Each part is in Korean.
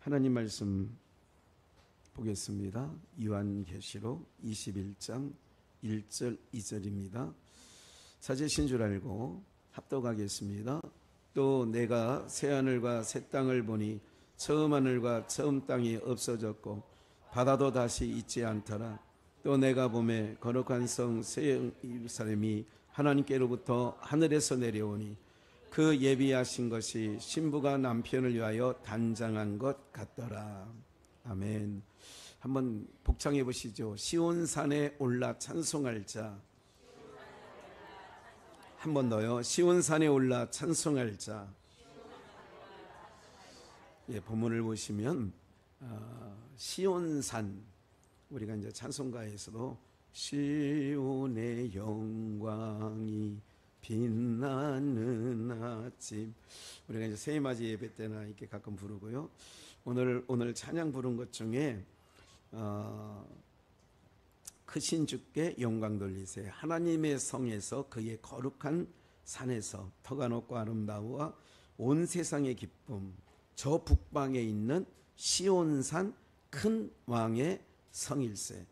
하나님 말씀 보겠습니다. 요한계시록 21장 1절 2절입니다. 찾으신 줄 알고 합독하겠습니다. 또 내가 새하늘과 새 땅을 보니 처음 하늘과 처음 땅이 없어졌고 바다도 다시 있지 않더라. 또 내가 보매 거룩한 성 새 예루살렘이 하나님께로부터 하늘에서 내려오니 그 예비하신 것이 신부가 남편을 위하여 단장한 것 같더라. 아멘. 한번 복창해 보시죠. 시온산에 올라 찬송할 자. 한 번 더요. 시온산에 올라 찬송할 자. 예, 본문을 보시면 시온산, 우리가 이제 찬송가에서도 시온의 영광이 빛나는 아침, 우리가 이제 새해맞이 예배 때나 이렇게 가끔 부르고요. 오늘 찬양 부른 것 중에 크신 주께 영광 돌리세, 하나님의 성에서 그의 거룩한 산에서 터가 높고 아름다우와 온 세상의 기쁨, 저 북방에 있는 시온산 큰 왕의 성일세.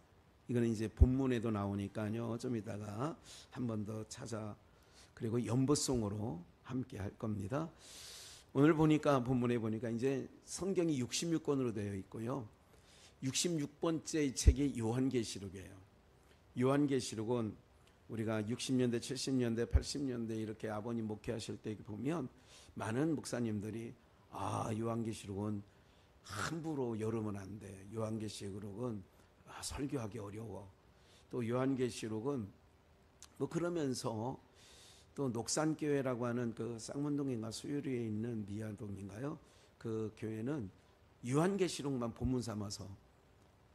이거는 이제 본문에도 나오니까요. 좀 이따가 한 번 더 찾아, 그리고 연보송으로 함께 할 겁니다. 오늘 보니까 본문에 보니까 이제 성경이 66권으로 되어 있고요. 66번째 책이 요한계시록이에요. 요한계시록은 우리가 60년대, 70년대, 80년대 이렇게 아버님 목회하실 때 보면 많은 목사님들이 요한계시록은 함부로 열으면 안 돼. 요한계시록은 설교하기 어려워. 또 요한계시록은 뭐 그러면서 또 녹산교회라고 하는 그 쌍문동인가 수유리에 있는 미아동인가요? 그 교회는 요한계시록만 본문 삼아서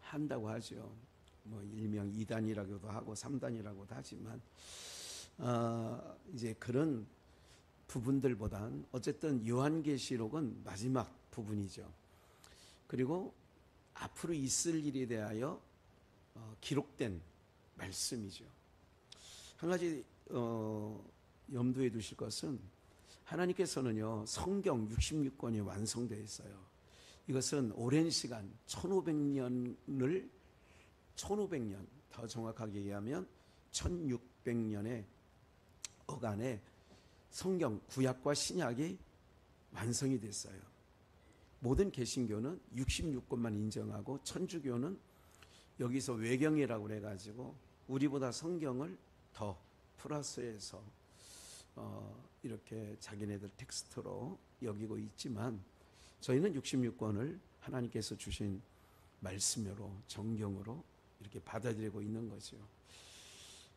한다고 하죠. 뭐 일명 2단이라고도 하고 3단이라고도 하지만 이제 그런 부분들보단 어쨌든 요한계시록은 마지막 부분이죠. 그리고 앞으로 있을 일에 대하여 기록된 말씀이죠. 한 가지 염두에 두실 것은 하나님께서는요, 성경 66권이 완성되어 있어요. 이것은 오랜 시간 1500년, 더 정확하게 얘기하면 1600년의 어간에 성경 구약과 신약이 완성이 됐어요. 모든 개신교는 66권만 인정하고 천주교는 여기서 외경이라고 그래가지고 우리보다 성경을 더 플러스해서 이렇게 자기네들 텍스트로 여기고 있지만 저희는 66권을 하나님께서 주신 말씀으로, 정경으로 이렇게 받아들이고 있는 거죠.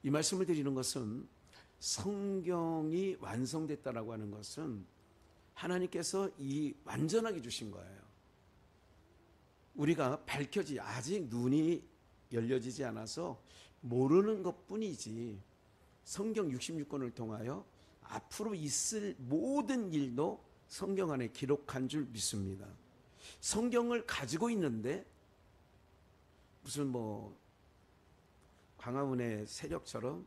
이 말씀을 드리는 것은 성경이 완성됐다라고 하는 것은 하나님께서 이 완전하게 주신 거예요. 우리가 아직 눈이 열려지지 않아서 모르는 것뿐이지 성경 66권을 통하여 앞으로 있을 모든 일도 성경 안에 기록한 줄 믿습니다. 성경을 가지고 있는데 무슨 뭐 광화문의 세력처럼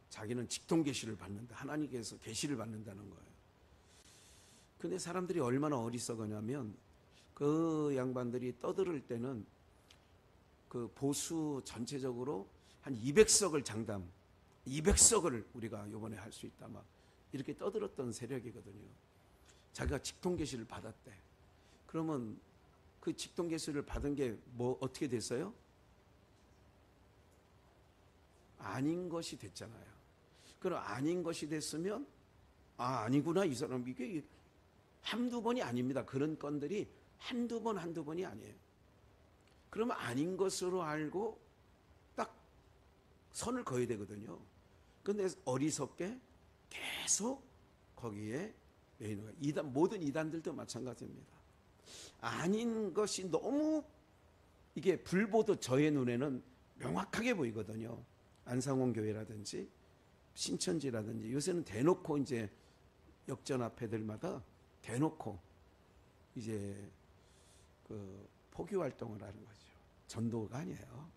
자기는 직통 계시를 받는다, 하나님께서 계시를 받는다는 거예요. 근데 사람들이 얼마나 어리석으냐면 그 양반들이 떠들을 때는 그 보수 전체적으로 한 200석을 장담, 200석을 우리가 이번에 할 수 있다, 막 이렇게 떠들었던 세력이거든요. 자기가 직통 계시를 받았대. 그러면 그 직통 계시를 받은 게 뭐 어떻게 됐어요? 아닌 것이 됐잖아요. 그럼 아닌 것이 됐으면 아니구나, 이 사람 이게 한두 번이 아닙니다. 그런 건들이 한두 번이 아니에요. 그러면 아닌 것으로 알고 딱 선을 그어야 되거든요. 근데 어리석게 계속 거기에 매이는 거예요. 모든 이단들도 마찬가지입니다. 아닌 것이 너무 이게 불보듯 저의 눈에는 명확하게 보이거든요. 안상홍 교회라든지 신천지라든지 요새는 대놓고 이제 역전 앞에들마다 대놓고 이제 그 포교 활동을 하는 거죠. 전도가 아니에요.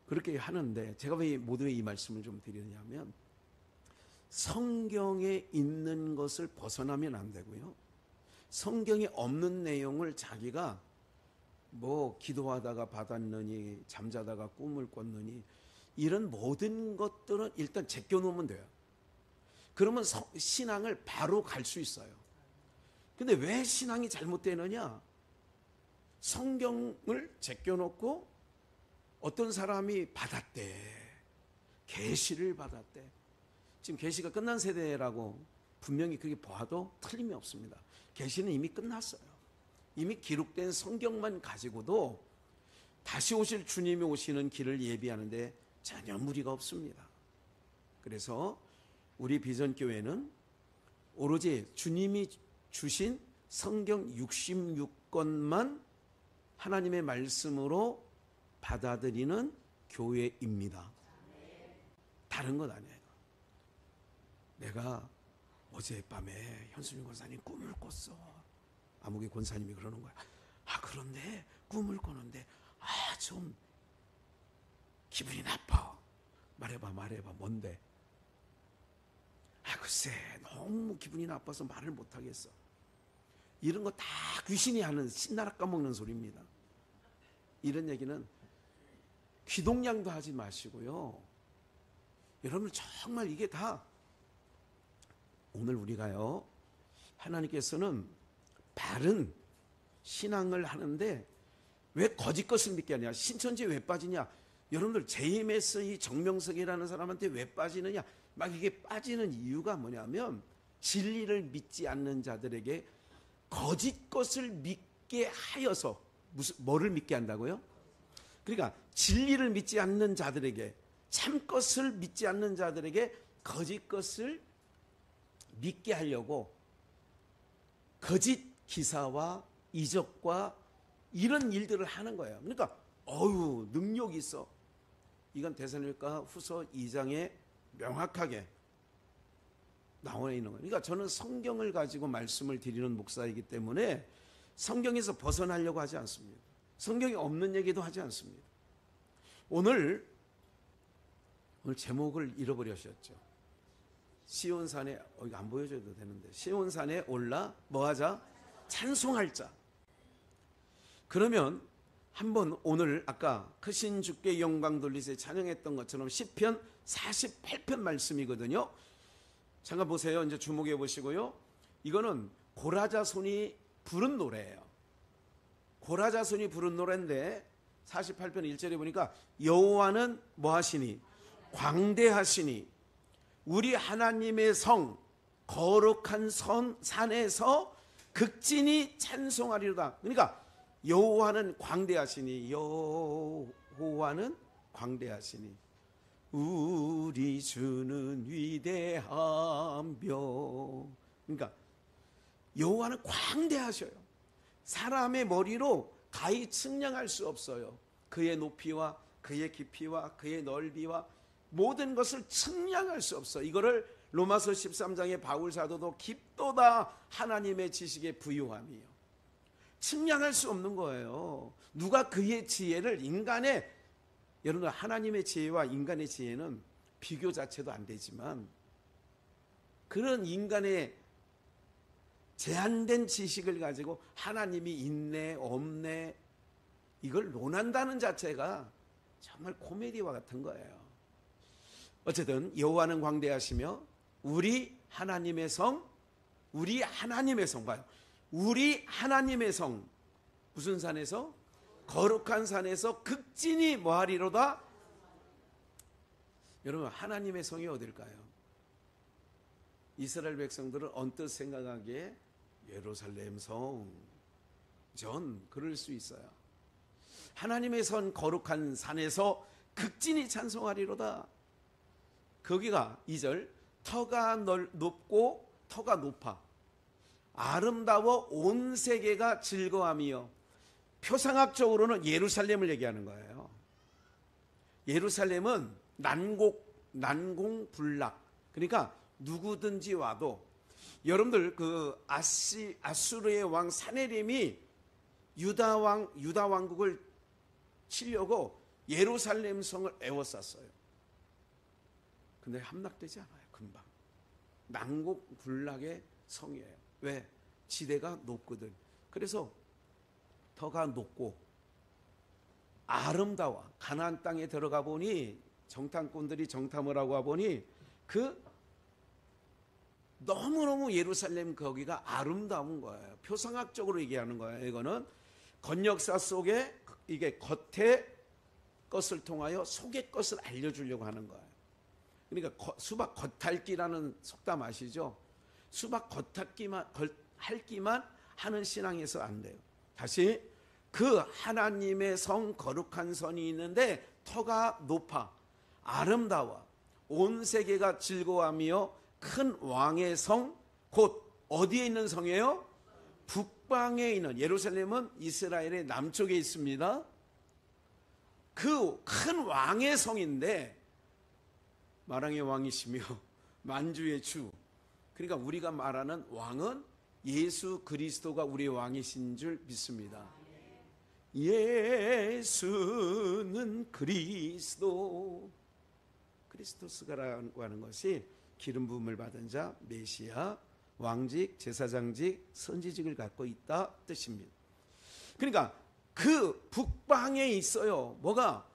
그렇게 하는데 제가 왜 모두에 이 말씀을 좀 드리냐면 성경에 있는 것을 벗어나면 안 되고요. 성경에 없는 내용을 자기가 뭐 기도하다가 받았느니 잠자다가 꿈을 꿨느니 이런 모든 것들은 일단 제껴놓으면 돼요. 그러면 신앙을 바로 갈 수 있어요. 근데 왜 신앙이 잘못되느냐? 성경을 제껴놓고 어떤 사람이 받았대. 계시를 받았대. 지금 계시가 끝난 세대라고 분명히 그렇게 봐도 틀림이 없습니다. 계시는 이미 끝났어요. 이미 기록된 성경만 가지고도 다시 오실 주님이 오시는 길을 예비하는데 전혀 무리가 없습니다. 그래서 우리 비전교회는 오로지 주님이 주신 성경 66권만 하나님의 말씀으로 받아들이는 교회입니다. 다른 건 아니에요. 내가 어젯밤에 현수민 권사님 꿈을 꿨어. 아무개 권사님이 그러는 거야. 그런데 꿈을 꿨는데 좀 기분이 나빠. 말해봐 뭔데? 글쎄 너무 기분이 나빠서 말을 못하겠어. 이런 거 다 귀신이 하는 신나라 까먹는 소리입니다. 이런 얘기는 귀동냥도 하지 마시고요. 여러분 정말 이게 다 오늘 우리가요, 하나님께서는 바른 신앙을 하는데 왜 거짓 것을 믿게 하냐? 신천지에 왜 빠지냐? 여러분들 JMS 이 정명석이라는 사람한테 왜 빠지느냐? 막 이게 빠지는 이유가 뭐냐면 진리를 믿지 않는 자들에게 거짓 것을 믿게 하여서 뭐를 믿게 한다고요? 그러니까 진리를 믿지 않는 자들에게, 참 것을 믿지 않는 자들에게 거짓 것을 믿게 하려고 거짓 기사와 이적과 이런 일들을 하는 거예요. 그러니까 능력이 있어. 이건 데살로니가 후서 2장에 명확하게 나와 있는 거예요. 그러니까 저는 성경을 가지고 말씀을 드리는 목사이기 때문에 성경에서 벗어나려고 하지 않습니다. 성경에 없는 얘기도 하지 않습니다. 오늘 제목을 잃어버리셨죠. 시온산에 이거 안 보여줘도 되는데 시온산에 올라 뭐하자? 찬송할 자. 그러면 한번 오늘 아까 크신 주께 영광 돌리세 찬양했던 것처럼 시편 48편 말씀이거든요. 잠깐 보세요. 이제 주목해 보시고요. 이거는 고라자손이 부른 노래예요. 고라자손이 부른 노래인데 48편 1절에 보니까 여호와는 뭐하시니? 광대하시니 우리 하나님의 성 거룩한 산에서 극진히 찬송하리로다. 그러니까 여호와는 광대하시니, 여호와는 광대하시니 우리 주는 위대하며. 그러니까 여호와는 광대하셔요. 사람의 머리로 가히 측량할 수 없어요. 그의 높이와 그의 깊이와 그의 넓이와 모든 것을 측량할 수 없어. 이거를 로마서 13장의 바울 사도도 깊도다 하나님의 지식에 부유함이요. 측량할 수 없는 거예요. 누가 그의 지혜를 여러분 하나님의 지혜와 인간의 지혜는 비교 자체도 안 되지만 그런 인간의 제한된 지식을 가지고 하나님이 있네 없네 이걸 논한다는 자체가 정말 코미디와 같은 거예요. 어쨌든 여호와는 광대하시며 우리 하나님의 성 봐요. 우리 하나님의 성 무슨 산에서? 거룩한 산에서 극진히 뭐하리로다? 여러분 하나님의 성이 어딜까요? 이스라엘 백성들은 언뜻 생각하기에 예루살렘 성, 그럴 수 있어요. 하나님의 선 거룩한 산에서 극진히 찬송하리로다. 거기가 2절 터가 높고 터가 높아 아름다워 온 세계가 즐거함이요. 표상학적으로는 예루살렘을 얘기하는 거예요. 예루살렘은 난공불락. 그러니까 누구든지 와도 여러분들 그 아수르의 왕 사네림이 유다 왕국을 치려고 예루살렘 성을 에워쌌어요. 근데 함락되지 않아요. 금방. 난공불락의 성이에요. 왜? 지대가 높거든. 그래서 터가 높고 아름다워. 가나안 땅에 들어가 보니 정탐꾼들이 정탐을 하고 와보니 그 너무너무 예루살렘 거기가 아름다운 거예요. 표상학적으로 얘기하는 거예요. 이거는 건역사 속에 이게 겉의 것을 통하여 속의 것을 알려주려고 하는 거예요. 그러니까 수박 겉핥기라는 속담 아시죠? 수박 겉핥기만 하는 신앙에서 안 돼요. 다시 그 하나님의 성 거룩한 선이 있는데 터가 높아 아름다워 온 세계가 즐거워하며 큰 왕의 성 곧 어디에 있는 성이에요? 북방에 있는 예루살렘은 이스라엘의 남쪽에 있습니다. 그 큰 왕의 성인데 만왕의 왕이시며 만주의 주. 그러니까 우리가 말하는 왕은 예수 그리스도가 우리의 왕이신 줄 믿습니다. 예수는 그리스도. 크리스토스가라고 하는 것이 기름 부음을 받은 자, 메시아, 왕직, 제사장직, 선지직을 갖고 있다 뜻입니다. 그러니까 그 북방에 있어요. 뭐가?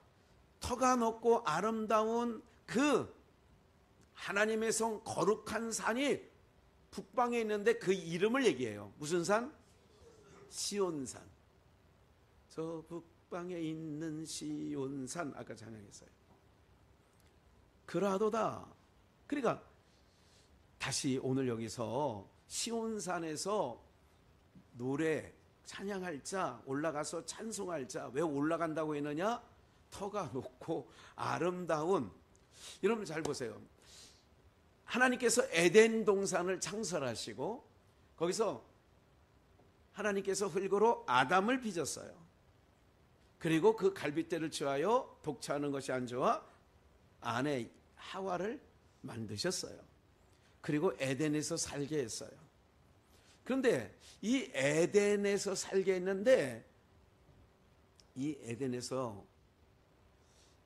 터가 높고 아름다운 그 하나님의 성 거룩한 산이 북방에 있는데 그 이름을 얘기해요. 무슨 산? 시온산. 저 북방에 있는 시온산. 아까 찬양했어요. 그라도다. 그러니까 다시 오늘 여기서 시온산에서 노래 찬양할 자, 올라가서 찬송할 자. 왜 올라간다고 했느냐? 터가 높고 아름다운. 여러분 잘 보세요. 하나님께서 에덴 동산을 창설하시고 거기서 하나님께서 흙으로 아담을 빚었어요. 그리고 그 갈빗대를 취하여 독차하는 것이 안 좋아 아내 하와를 만드셨어요. 그리고 에덴에서 살게 했어요. 그런데 이 에덴에서 살게 했는데 이 에덴에서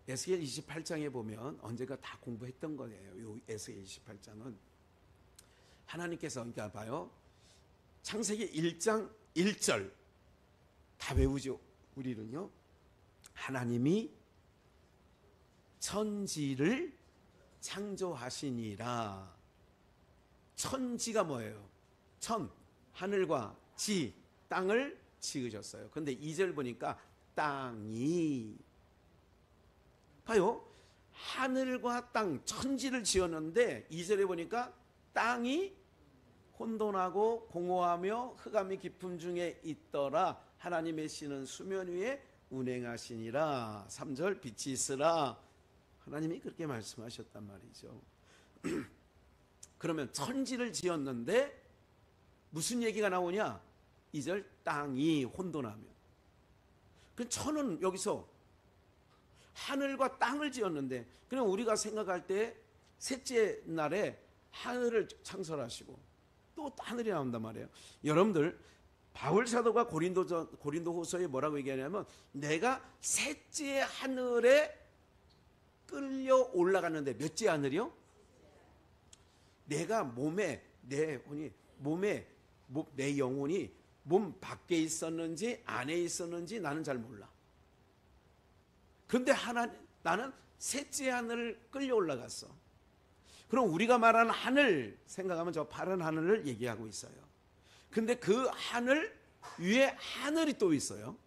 에스겔 28장에 보면 언제가 다 공부했던 거예요. 이 에스겔 28장은 하나님께서 그러니까 봐요. 창세기 1장 1절 다 외우죠. 우리는요. 하나님이 천지를 창조하시니라. 천지가 뭐예요? 천, 하늘과 지, 땅을 지으셨어요. 그런데 2절 보니까 땅이 봐요. 하늘과 땅, 천지를 지었는데 2절에 보니까 땅이 혼돈하고 공허하며 흑암이 깊음 중에 있더라. 하나님의 씨는 수면 위에 운행하시니라. 3절 빛이 있으라. 하나님이 그렇게 말씀하셨단 말이죠. 그러면 천지를 지었는데 무슨 얘기가 나오냐? 2절 땅이 혼돈하며. 그 천은 여기서 하늘과 땅을 지었는데 그냥 우리가 생각할 때 셋째 날에 하늘을 창설하시고 또 하늘이 나온단 말이에요. 여러분들 바울 사도가 고린도후서에 뭐라고 얘기하냐면 내가 셋째 하늘에 끌려 올라갔는데 몇째 하늘이요? 내가 내 영혼이 몸 밖에 있었는지 안에 있었는지 나는 잘 몰라. 그런데 나는 셋째 하늘을 끌려 올라갔어. 그럼 우리가 말하는 하늘 생각하면 저 파란 하늘을 얘기하고 있어요. 근데 그 하늘 위에 하늘이 또 있어요.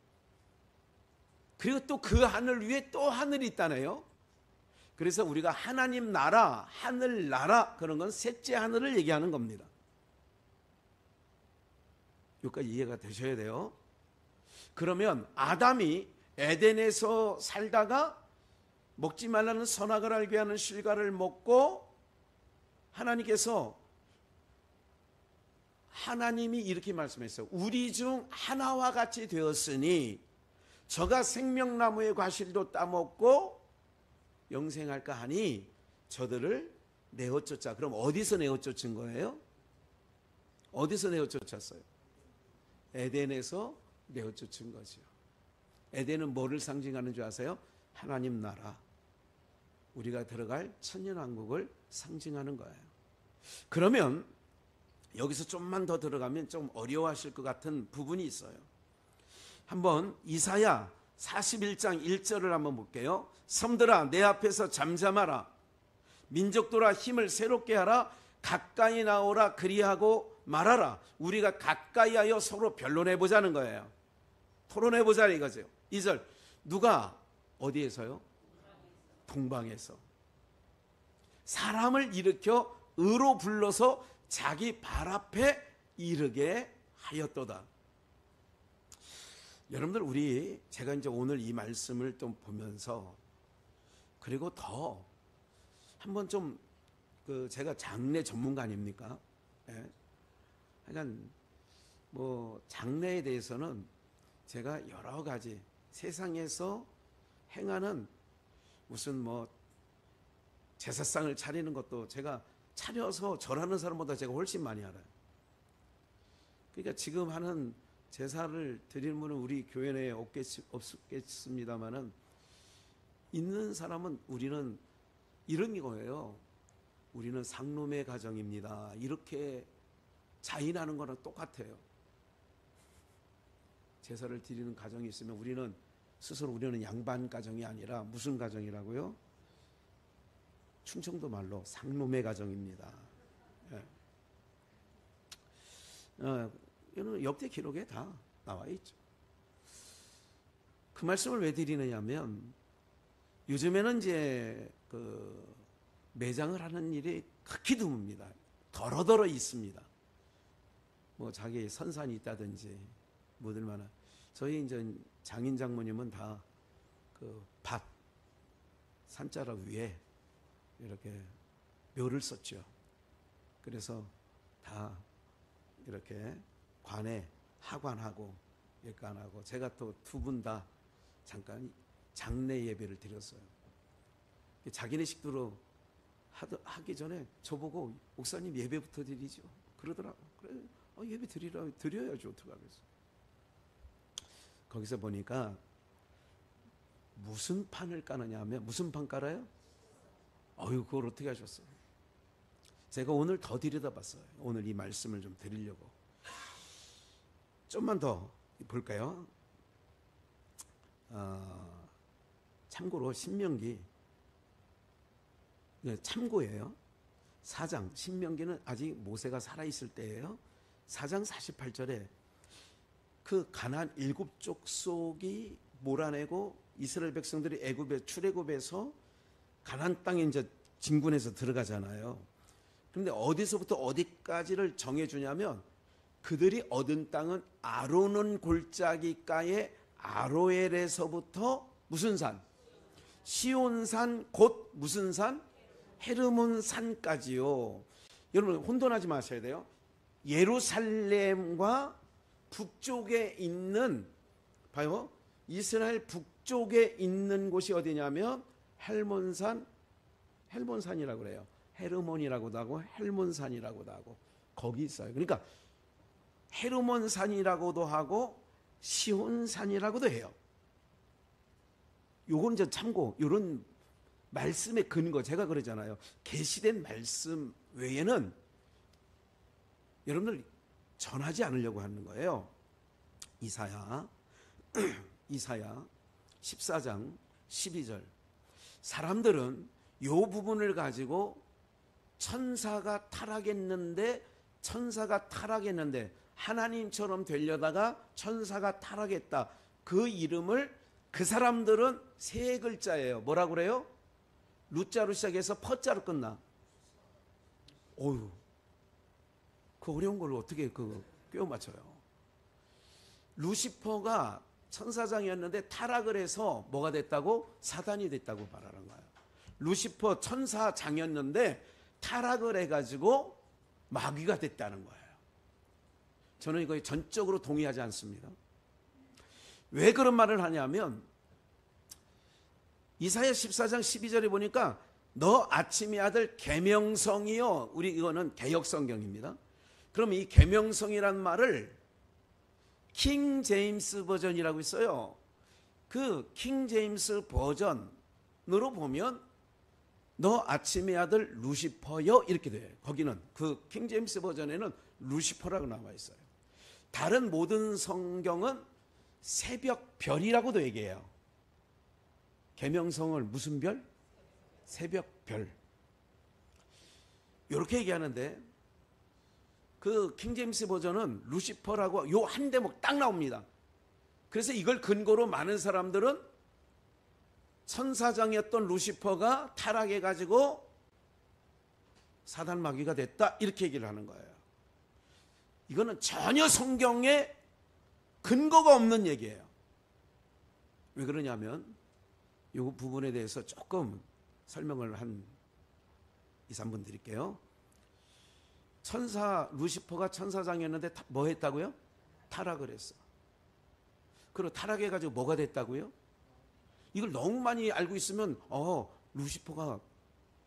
그리고 또 그 하늘 위에 또 하늘이 있다네요. 그래서 우리가 하나님 나라, 하늘 나라 그런 건 셋째 하늘을 얘기하는 겁니다. 여기까지 이해가 되셔야 돼요. 그러면 아담이 에덴에서 살다가 먹지 말라는 선악을 알게 하는 실과를 먹고 하나님이 이렇게 말씀했어요. 우리 중 하나와 같이 되었으니 저가 생명나무의 과실도 따먹고 영생할까 하니 저들을 내어쫓자. 그럼 어디서 내어쫓은 거예요? 어디서 내어쫓았어요? 에덴에서 내어쫓은 거죠. 에덴은 뭐를 상징하는 줄 아세요? 하나님 나라, 우리가 들어갈 천년왕국을 상징하는 거예요. 그러면 여기서 좀만 더 들어가면 좀 어려워하실 것 같은 부분이 있어요. 한번 이사야 41장 1절을 한번 볼게요. 섬들아 내 앞에서 잠잠하라. 민족들아 힘을 새롭게 하라. 가까이 나오라 그리하고 말하라. 우리가 가까이 하여 서로 변론해 보자는 거예요. 토론해 보자 이거죠. 2절 누가 어디에서요? 동방에서 사람을 일으켜 의로 불러서 자기 발 앞에 이르게 하였도다. 여러분들 제가 이제 오늘 이 말씀을 좀 보면서 그리고 더 한번 좀 제가 장례 전문가 아닙니까? 예. 하여간 장례에 대해서는 제가 여러 가지 세상에서 행하는 무슨 제사상을 차리는 것도 제가 차려서 절하는 사람보다 제가 훨씬 많이 알아요. 그러니까 지금 하는 제사를 드리는 분은 우리 교회 내에 없겠습니다만은 있는 사람은 우리는 이런 거예요. 우리는 상놈의 가정입니다. 이렇게 자인하는 거랑 똑같아요. 제사를 드리는 가정이 있으면 우리는 양반 가정이 아니라 무슨 가정이라고요? 충청도 말로 상놈의 가정입니다. 예. 이거는 역대 기록에 다 나와 있죠. 그 말씀을 왜 드리느냐면 요즘에는 이제 매장을 하는 일이 극히 드뭅니다. 더러더러 있습니다. 자기 선산이 있다든지 뭐들 만한. 저희 이제 장인 장모님은 다 밭 산자락 위에 이렇게 묘를 썼죠. 그래서 다 이렇게 관에 하관하고 예관하고 제가 또 두 분 다 잠깐 장례 예배를 드렸어요. 자기네 식구로 하기 전에 저보고 목사님 예배부터 드리죠. 그러더라고. 그래, 예배 드려야죠. 어떡하겠어. 거기서 보니까 무슨 판을 까느냐 하면 무슨 판 깔아요? 그걸 어떻게 하셨어요? 제가 오늘 더 들여다봤어요. 오늘 이 말씀을 좀 드리려고. 좀만 더 볼까요? 참고로 신명기 참고예요. 4장 신명기는 아직 모세가 살아있을 때예요. 4장 48절에 그 가나안 7족속이 몰아내고 이스라엘 백성들이 애굽에 출애굽에서 가나안 땅에 이제 진군해서 들어가잖아요. 그런데 어디서부터 어디까지를 정해주냐면 그들이 얻은 땅은 아로논 골짜기가의 아로엘에서부터 무슨 산? 시온산 곧 무슨 산? 헤르몬 산까지요. 여러분 혼돈하지 마셔야 돼요. 예루살렘과 북쪽에 있는 봐요. 이스라엘 북쪽에 있는 곳이 어디냐면 헬몬산이라고 그래요. 헤르몬이라고도 하고 헬몬산이라고도 하고 거기 있어요. 그러니까 헤르몬산이라고도 하고 시온산이라고도 해요. 요건 이제 참고 요런 말씀의 근거 제가 그러잖아요. 계시된 말씀 외에는 여러분들 전하지 않으려고 하는 거예요. 이사야 14장 12절 사람들은 요 부분을 가지고 천사가 타락했는데 하나님처럼 되려다가 천사가 타락했다. 그 이름을 그 사람들은 세 글자예요. 뭐라고 그래요? 루자로 시작해서 퍼자로 끝나. 어휴, 그 어려운 걸 어떻게 꿰어 맞춰요? 루시퍼가 천사장이었는데 타락을 해서 뭐가 됐다고? 사단이 됐다고 말하는 거예요. 루시퍼 천사장이었는데 타락을 해가지고 마귀가 됐다는 거예요. 저는 이거에 전적으로 동의하지 않습니다. 왜 그런 말을 하냐면 이사야 14장 12절에 보니까 너 아침의 아들 계명성이요. 우리 이거는 개역성경입니다. 그럼 이 계명성이란 말을 킹 제임스 버전이라고 있어요. 그 킹 제임스 버전으로 보면 너 아침의 아들 루시퍼여 이렇게 돼요. 거기는 그 킹제임스 버전에는 루시퍼라고 나와 있어요. 다른 모든 성경은 새벽별이라고도 얘기해요. 계명성을 무슨 별? 새벽별. 이렇게 얘기하는데 그 킹제임스 버전은 루시퍼라고 요 한 대목 딱 나옵니다. 그래서 이걸 근거로 많은 사람들은 천사장이었던 루시퍼가 타락해가지고 사단 마귀가 됐다 이렇게 얘기를 하는 거예요. 이거는 전혀 성경에 근거가 없는 얘기예요. 왜 그러냐면 이 부분에 대해서 조금 설명을 한 2, 3분 드릴게요. 루시퍼가 천사장이었는데 뭐 했다고요? 타락을 했어. 그리고 타락해가지고 뭐가 됐다고요? 이걸 너무 많이 알고 있으면 루시퍼가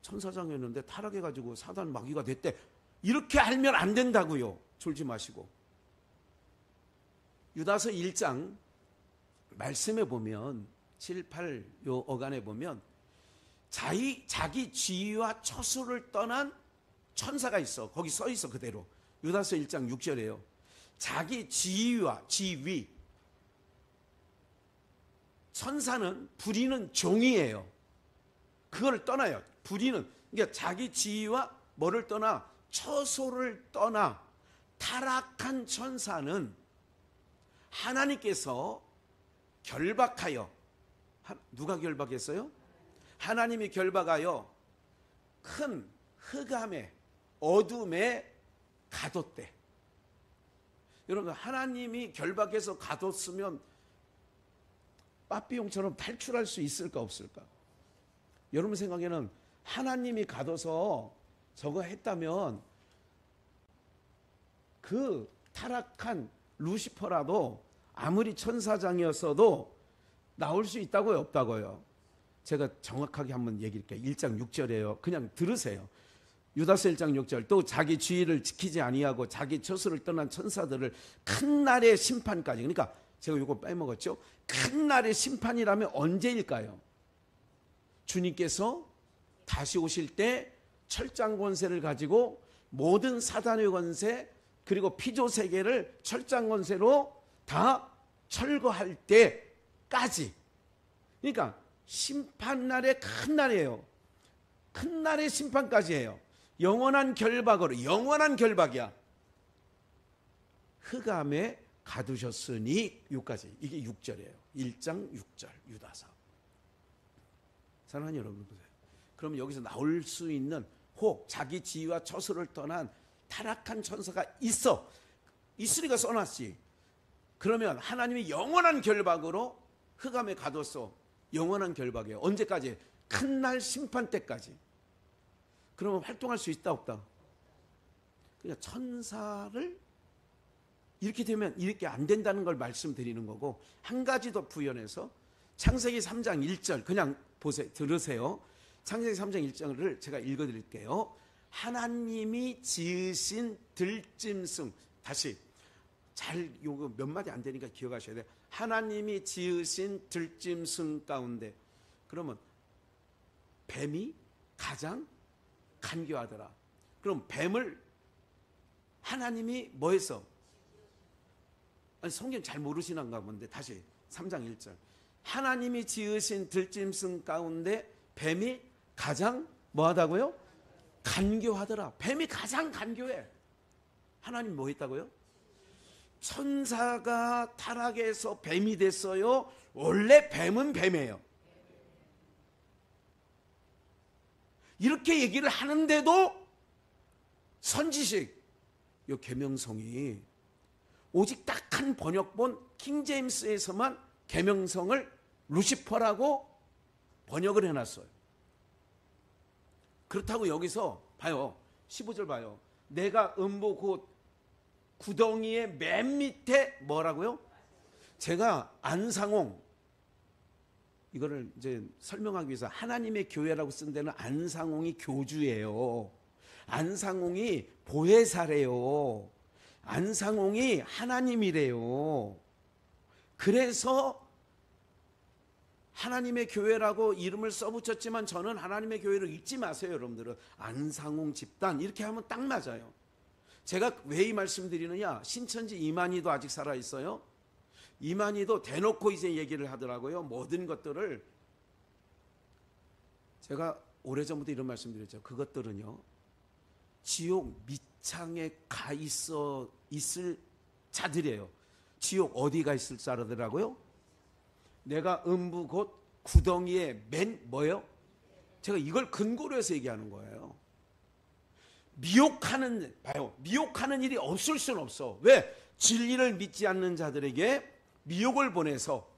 천사장이었는데 타락해가지고 사단 마귀가 됐대. 이렇게 알면 안 된다고요. 졸지 마시고. 유다서 1장 말씀에 보면 7, 8 요 어간에 보면 자기 지위와 처소를 떠난 천사가 있어. 거기 써 있어 그대로. 유다서 1장 6절에요. 자기 지위와 지위. 천사는 부리는 종이에요. 그걸 떠나요. 부리는 그러니까 자기 지위와 뭐를 떠나 처소를 떠나 타락한 천사는 하나님께서 결박하여 누가 결박했어요? 하나님이 결박하여 큰 흑암에 어둠에 가뒀대. 여러분 하나님이 결박해서 가뒀으면 빠삐용처럼 탈출할 수 있을까 없을까? 여러분 생각에는 하나님이 가둬서 저거 했다면 그 타락한 루시퍼라도 아무리 천사장이었어도 나올 수 있다고요 없다고요? 제가 정확하게 한번 얘기할게요. 1장 6절이에요. 그냥 들으세요. 유다서 1장 6절 또 자기 주의를 지키지 아니하고 자기 처소를 떠난 천사들을 큰 날의 심판까지 그러니까 제가 이거 빼먹었죠. 큰 날의 심판이라면 언제일까요? 주님께서 다시 오실 때 철장 권세를 가지고 모든 사단의 권세 그리고 피조 세계를 철장 권세로 다 철거할 때까지. 그러니까 심판날의 큰 날이에요. 큰 날의 심판까지 해요. 영원한 결박으로 영원한 결박이야. 흑암에 가두셨으니 여기까지. 이게 6절이에요. 1장 6절 유다서. 사랑하는 여러분 보세요. 그럼 여기서 나올 수 있는 혹 자기 지위와 처소를 떠난 타락한 천사가 있으리가 써놨지. 그러면 하나님이 영원한 결박으로 흑암에 가뒀어. 영원한 결박이에요. 언제까지? 큰 날 심판 때까지. 그러면 활동할 수 있다 없다? 그러니까 천사를 이렇게 되면 이렇게 안 된다는 걸 말씀드리는 거고 한 가지 더 부연해서 창세기 3장 1절 그냥 보세요. 들으세요. 창세기 3장 1절을 제가 읽어드릴게요. 하나님이 지으신 들짐승 다시 잘 요거 몇 마디 안 되니까 기억하셔야 돼요. 하나님이 지으신 들짐승 가운데 그러면 뱀이 가장 간교하더라. 그럼 뱀을 하나님이 뭐 했어? 아니 성경 잘 모르시는가 본데 다시 3장 1절 하나님이 지으신 들짐승 가운데 뱀이 가장 뭐하다고요? 간교하더라. 뱀이 가장 간교해. 하나님 뭐 했다고요? 천사가 타락해서 뱀이 됐어요. 원래 뱀은 뱀이에요. 이렇게 얘기를 하는데도 선지식 요 계명성이 오직 딱 한 번역본 킹제임스에서만 계명성을 루시퍼라고 번역을 해놨어요. 그렇다고 여기서 봐요. 15절 봐요. 내가 음부 곧 구덩이의 맨 밑에 뭐라고요? 제가 안상홍 이거를 이제 설명하기 위해서 하나님의 교회라고 쓴 데는 안상홍이 교주예요. 안상홍이 보혜사래요. 안상홍이 하나님이래요. 그래서 하나님의 교회라고 이름을 써붙였지만 저는 하나님의 교회를 잊지 마세요. 여러분들은 안상홍 집단 이렇게 하면 딱 맞아요. 제가 왜 이 말씀 드리느냐, 신천지 이만희도 아직 살아있어요. 이만희도 대놓고 이제 얘기를 하더라고요. 모든 것들을. 제가 오래전부터 이런 말씀 드렸죠. 그것들은요, 지옥 밑창에 가 있을 자들이에요. 지옥 어디가 있을 자라더라고요? 내가 음부 곧 구덩이에 맨 뭐예요? 제가 이걸 근거로 해서 얘기하는 거예요. 미혹하는, 봐요. 미혹하는 일이 없을 수는 없어. 왜? 진리를 믿지 않는 자들에게 미혹을 보내서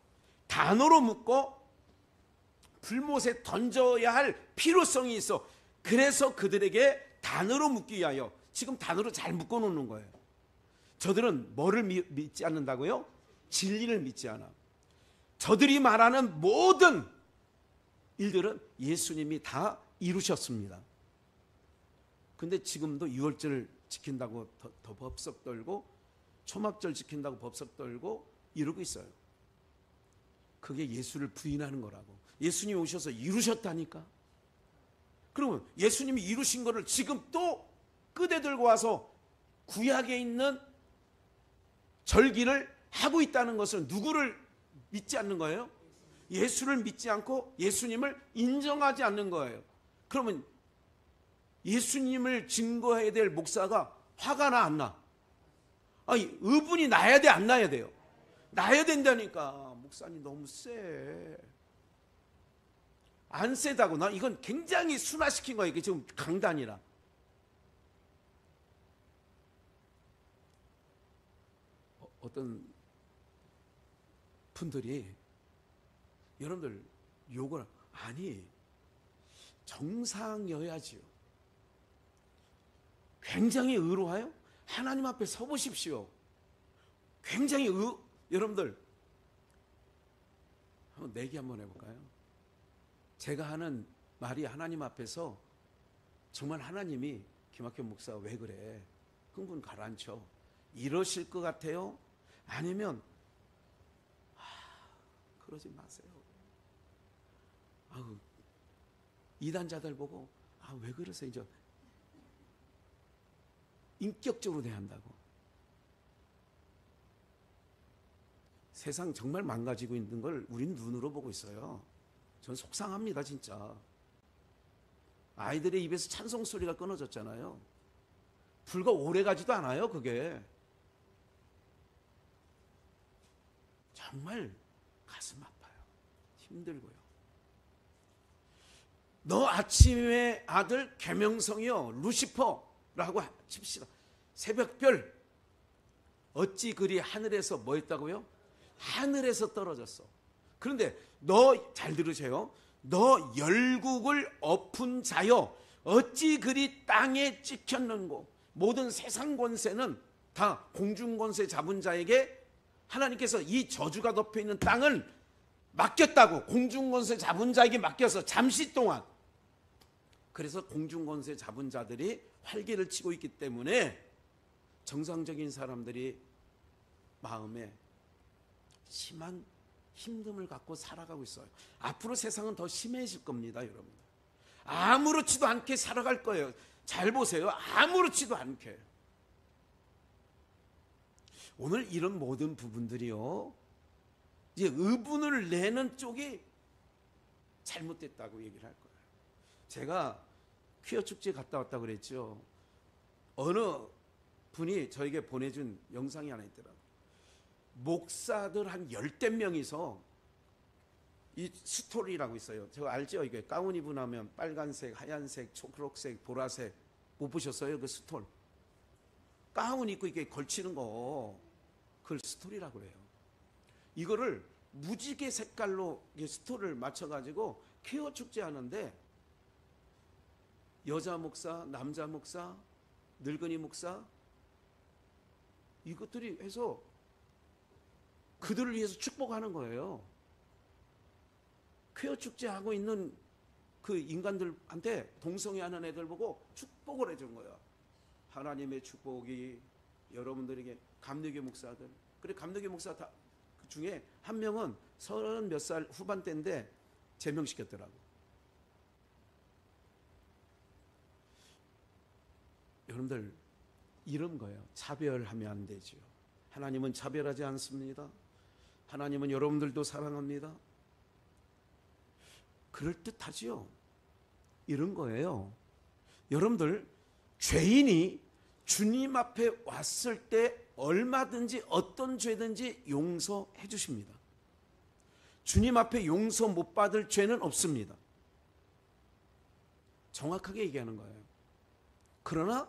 단어로 묶고 불못에 던져야 할 필요성이 있어. 그래서 그들에게 단어로 묶기 위하여 지금 단어로 잘 묶어 놓는 거예요. 저들은 뭐를 믿지 않는다고요? 진리를 믿지 않아. 저들이 말하는 모든 일들은 예수님이 다 이루셨습니다. 근데 지금도 유월절 지킨다고 더 법석 떨고 초막절 지킨다고 법석 떨고 이러고 있어요. 그게 예수를 부인하는 거라고. 예수님이 오셔서 이루셨다니까. 그러면 예수님이 이루신 거를 지금 또 끄대 들고 와서 구약에 있는 절기를 하고 있다는 것은 누구를 믿지 않는 거예요? 예수를 믿지 않고 예수님을 인정하지 않는 거예요. 그러면 예수님을 증거해야 될 목사가 화가 나 안 나? 아니, 의분이 나야 돼 안 나야 돼요? 나야 된다니까. 목사님 너무 세. 안 세다고. 나 이건 굉장히 순화시킨 거예요. 이게 지금 강단이라. 어떤 분들이 여러분들 욕을, 아니 정상이어야지요. 굉장히 의로워요. 하나님 앞에 서보십시오. 굉장히 여러분들 한번 내기 한번 해볼까요? 제가 하는 말이 하나님 앞에서 정말 하나님이 김학현 목사 왜 그래? 흥분 가라앉혀. 이러실 것 같아요? 아니면 그러지 마세요. 아우, 이단자들 보고 왜 그러세요? 이제 인격적으로 대한다고. 세상 정말 망가지고 있는 걸 우린 눈으로 보고 있어요. 전 속상합니다, 진짜. 아이들의 입에서 찬송 소리가 끊어졌잖아요. 불과 오래 가지도 않아요, 그게. 정말 가슴 아파요. 힘들고요. 너 아침의 아들 계명성이요 루시퍼라고 칩시다. 새벽별 어찌 그리 하늘에서 뭐 했다고요? 하늘에서 떨어졌어. 그런데 너 잘 들으세요. 너 열국을 엎은 자여 어찌 그리 땅에 찍혔는고. 모든 세상 권세는 다 공중 권세 잡은 자에게 하나님께서 이 저주가 덮여 있는 땅을 맡겼다고. 공중 권세 잡은 자에게 맡겨서 잠시 동안. 그래서 공중 권세 잡은 자들이 활개를 치고 있기 때문에 정상적인 사람들이 마음에 심한 힘듦을 갖고 살아가고 있어요. 앞으로 세상은 더 심해질 겁니다, 여러분. 아무렇지도 않게 살아갈 거예요. 잘 보세요. 아무렇지도 않게. 오늘 이런 모든 부분들이요, 이제 의분을 내는 쪽이 잘못됐다고 얘기를 할 거예요. 제가 퀴어 축제 갔다 왔다고 그랬죠. 어느 분이 저에게 보내준 영상이 하나 있더라고요. 목사들 한 10대 명이서 이 스토리라고 있어요. 제가 알죠? 이게 가운 입고 나면 빨간색, 하얀색, 초록색, 보라색. 못 보셨어요? 그 스톨. 가운 입고 이렇게 걸치는 거, 그걸 스토리라고 그래요. 이거를 무지개 색깔로 스토리를 맞춰가지고 퀴어 축제 하는데, 여자 목사, 남자 목사, 늙은이 목사, 이것들이 해서 그들을 위해서 축복하는 거예요. 퀴어 축제 하고 있는 그 인간들한테 동성애하는 애들 보고 축복을 해준 거야. 하나님의 축복이 여러분들에게. 감리교 목사들. 그래, 감리교 목사 다 중에 한 명은 30 몇 살 후반대인데 제명시켰더라고. 여러분들 이런 거예요. 차별하면 안 되죠. 하나님은 차별하지 않습니다. 하나님은 여러분들도 사랑합니다. 그럴듯하지요. 이런 거예요. 여러분들 죄인이 주님 앞에 왔을 때 얼마든지 어떤 죄든지 용서해 주십니다. 주님 앞에 용서 못 받을 죄는 없습니다. 정확하게 얘기하는 거예요. 그러나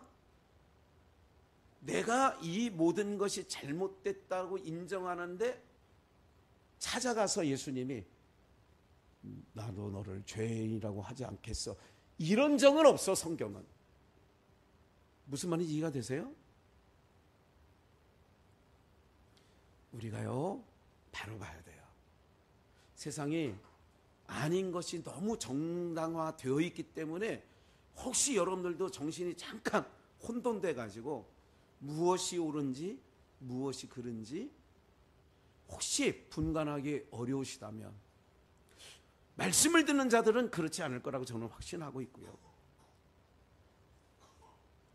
내가 이 모든 것이 잘못됐다고 인정하는데 찾아가서 예수님이 나도 너를 죄인이라고 하지 않겠어. 이런 적은 없어. 성경은. 무슨 말인지 이해가 되세요? 우리가요 바로 봐야 돼요. 세상이 아닌 것이 너무 정당화되어 있기 때문에 혹시 여러분들도 정신이 잠깐 혼돈돼 가지고 무엇이 옳은지 무엇이 그른지 혹시 분간하기 어려우시다면 말씀을 듣는 자들은 그렇지 않을 거라고 저는 확신하고 있고요.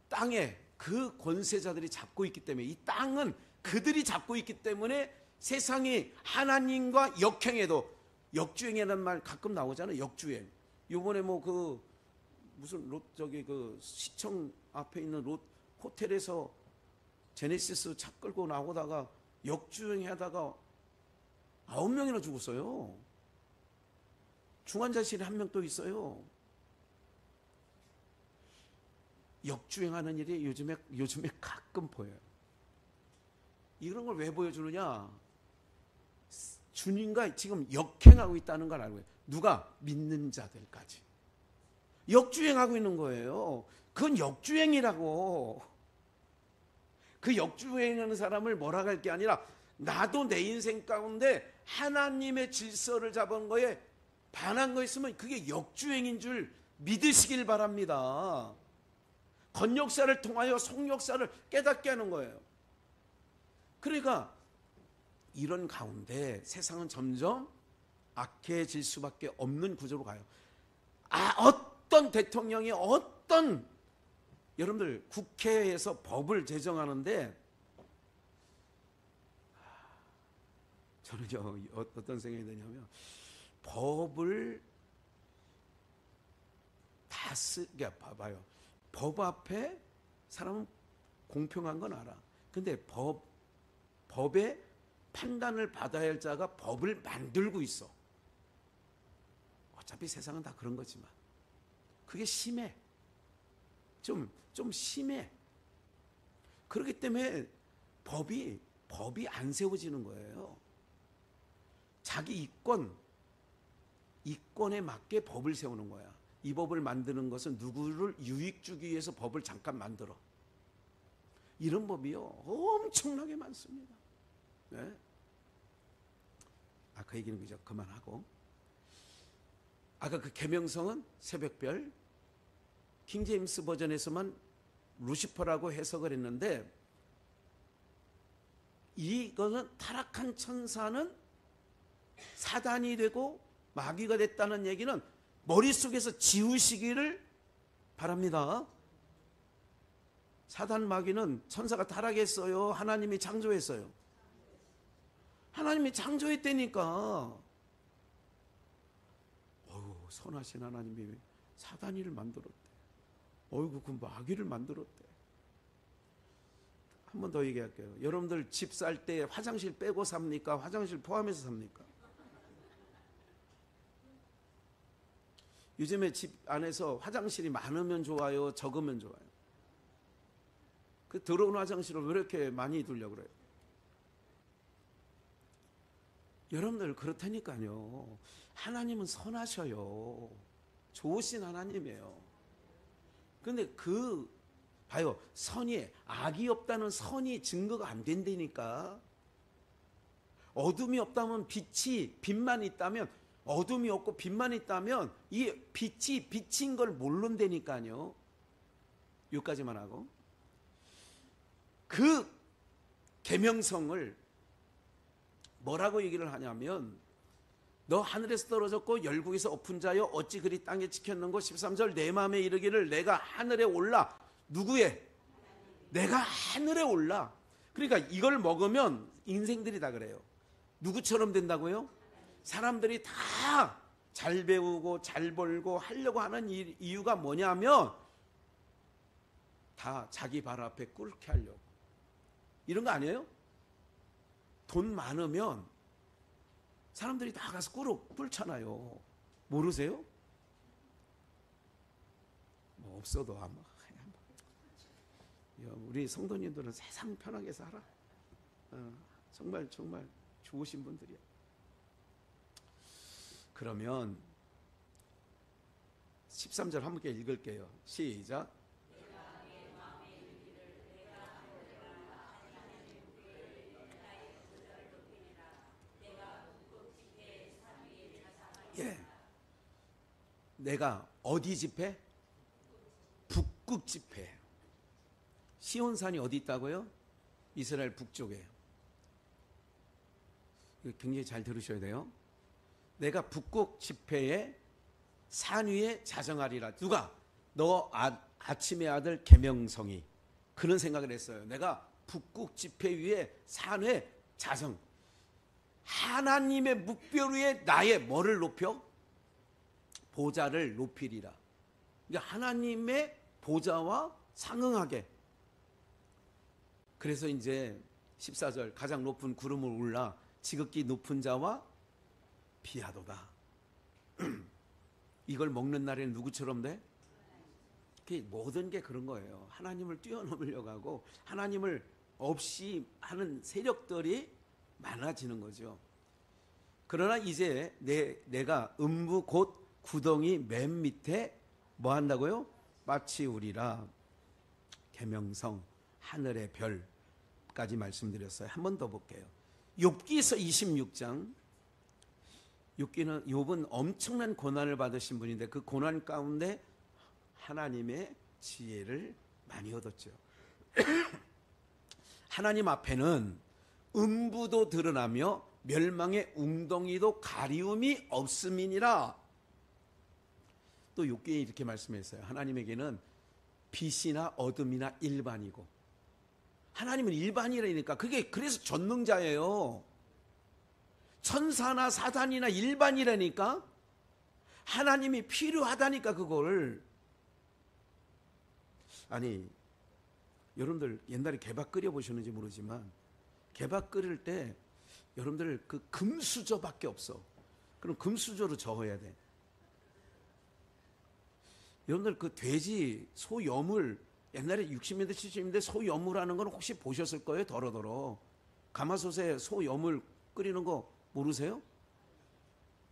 땅에 그 권세자들이 잡고 있기 때문에 이 땅은 그들이 잡고 있기 때문에 세상이 하나님과 역행해도 역주행이라는 말 가끔 나오잖아요. 역주행. 요번에 뭐 그 무슨 저기 그 시청 앞에 있는 호텔에서 제네시스 차 끌고 나오다가 역주행하다가 9명이나 죽었어요. 중환자실에 1명 또 있어요. 역주행하는 일이 요즘에 가끔 보여요. 이런 걸 왜 보여주느냐? 주님과 지금 역행하고 있다는 걸 알고 있어요. 누가? 믿는 자들까지. 역주행하고 있는 거예요. 그건 역주행이라고. 그 역주행하는 사람을 뭐라고 할 게 아니라 나도 내 인생 가운데 하나님의 질서를 잡은 거에 반한 거 있으면 그게 역주행인 줄 믿으시길 바랍니다. 건역사를 통하여 속역사를 깨닫게 하는 거예요. 그러니까 이런 가운데 세상은 점점 악해질 수밖에 없는 구조로 가요. 어떤 대통령이 어떤 여러분들 국회에서 법을 제정하는데 저는요 어떤 생각이 드냐면 법을 다 쓰게 봐봐요. 법 앞에 사람은 공평한 건 알아. 근데 법의 판단을 받아야 할 자가 법을 만들고 있어. 어차피 세상은 다 그런 거지만 그게 심해. 좀 심해. 그렇기 때문에 법이 안 세워지는 거예요. 자기 이권에 맞게 법을 세우는 거야. 이 법을 만드는 것은 누구를 유익 주기 위해서 법을 잠깐 만들어. 이런 법이요 엄청나게 많습니다. 네? 그 얘기는 그저 그만하고, 아까 그 계명성은 새벽별, 킹제임스 버전에서만 루시퍼라고 해석을 했는데, 이거는 타락한 천사는 사단이 되고 마귀가 됐다는 얘기는 머릿속에서 지우시기를 바랍니다. 사단 마귀는 천사가 타락했어요? 하나님이 창조했어요? 하나님이 창조했다니까. 선하신 하나님이 사단이를 만들었대. 그 마귀를 만들었대. 한 번 더 얘기할게요. 여러분들 집 살 때 화장실 빼고 삽니까? 화장실 포함해서 삽니까? 요즘에 집 안에서 화장실이 많으면 좋아요? 적으면 좋아요? 그 더러운 화장실을 왜 이렇게 많이 두려고 그래요? 여러분들 그렇다니까요. 하나님은 선하셔요. 좋으신 하나님이에요. 근데 봐요. 악이 없다는 선이 증거가 안 된다니까. 어둠이 없다면 빛만 있다면, 어둠이 없고 빛만 있다면 이 빛이 빛인 걸 모른다니까요. 여기까지만 하고, 그 계명성을 뭐라고 얘기를 하냐면 너 하늘에서 떨어졌고 열국에서 엎은 자여 어찌 그리 땅에 지켰는고 13절 내 마음에 이르기를 내가 하늘에 올라 누구의? 내가 하늘에 올라. 그러니까 이걸 먹으면 인생들이 다 그래요. 누구처럼 된다고요? 사람들이 다 잘 배우고 잘 벌고 하려고 하는 이유가 뭐냐면 다 자기 발 앞에 꿇게 하려고. 이런 거 아니에요? 돈 많으면 사람들이 다 가서 꿇잖아요. 모르세요? 뭐 없어도 아마 우리 성도님들은 세상 편하게 살아. 정말 좋으신 분들이야. 그러면 13절 함께 읽을게요. 시작. 예. 내가 어디 집회? 북극 집회. 시온산이 어디 있다고요? 이스라엘 북쪽에. 굉장히 잘 들으셔야 돼요. 내가 북극 집회에 산 위에 자정하리라. 누가? 너 아침의 아들 계명성이 그런 생각을 했어요. 내가 북극 집회 위에 산 위에 자정. 하나님의 묵별 위에 나의 뭐를 높여? 보좌를 높이리라. 그러니까 하나님의 보좌와 상응하게. 그래서 이제 14절 가장 높은 구름을 올라 지극히 높은 자와 비하도다. 이걸 먹는 날에는 누구처럼 돼? 모든 게 그런 거예요. 하나님을 뛰어넘으려고 하고 하나님을 없이 하는 세력들이 많아지는 거죠. 그러나 이제 내가 음부 곧 구덩이 맨 밑에 뭐 한다고요? 빠치우리라. 계명성 하늘의 별까지 말씀드렸어요. 한 번 더 볼게요. 욥기서 26장. 욥은 엄청난 고난을 받으신 분인데 그 고난 가운데 하나님의 지혜를 많이 얻었죠. 하나님 앞에는 음부도 드러나며 멸망의 웅덩이도 가리움이 없음이니라. 또 욥기에 이렇게 말씀했어요. 하나님에게는 빛이나 어둠이나 일반이고, 하나님은 일반이라니까. 그래서 전능자예요. 천사나 사단이나 일반이라니까. 하나님이 필요하다니까. 그걸 아니, 여러분들 옛날에 개밥 끓여 보셨는지 모르지만 개밥 끓일 때 여러분들 그 금수저밖에 없어. 그럼 금수저로 저어야 돼. 여러분들 그 돼지 소 여물 옛날에 60년대 70년대 소 여물하는 건 혹시 보셨을 거예요. 더러더러 가마솥에 소 여물 끓이는 거 모르세요?